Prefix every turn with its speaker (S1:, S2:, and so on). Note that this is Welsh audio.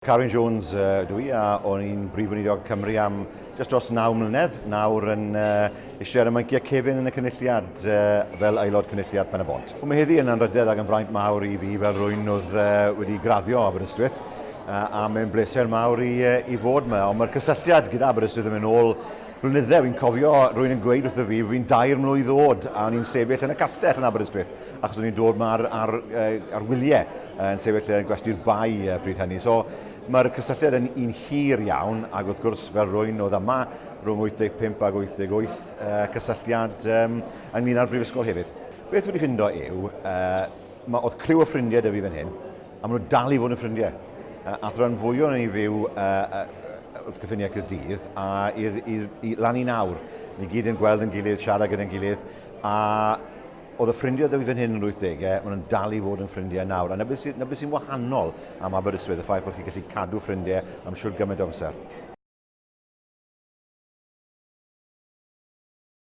S1: Carwyn Jones dwi, a o'n i'n brif weinidog Cymru am just dros 9 mlynedd. Nawr yn eisiau ymwyncio cefn yn y cynulliad fel aelod cynulliad Pen y Bont. Mae heddi yn anrhydeddus ac yn fraint mawr i fi fel rwy'n oedd wedi graddio Aberystwyth, a mae'n bleser mawr i fod yma. Ond mae'r cysylltiad gyda Aberystwyth yn mynd ôl blynydde. Fi'n cofio rwy'n yn gweud wrtho fi, fi'n 2 mlwydd oed a ni'n sefyll yn y castell yn Aberystwyth, achos o'n i'n dod yma ar wyliau yn sefyll yn gwesty'r bai pryd hynny. So, mae'r cysylltiad yn un hir iawn, ac wrth gwrs fel rwy'n oedd yma rhwng 85 ac 88 cysylltiad ynglyn â'r Prifysgol hefyd. Beth wedi ffindo yw, oedd criw o ffrindiau dy fi fan hyn, a maen nhw dal i fod yn ffrindiau. A thro'n fwyio ni fyw wrth gyffiniau Caerdydd a lan i nawr. Ni gyd yn gweld yn gilydd, siarad gyda'n gilydd, a oedd y ffrindiau dy fi fan hyn yn 80au, maen nhw'n dal i fod yn ffrindiau nawr. A na beth sy'n wahanol am Aberystwyth, y ffaith bod chi'n gallu cadw ffrindiau am siwr gymaint o amser.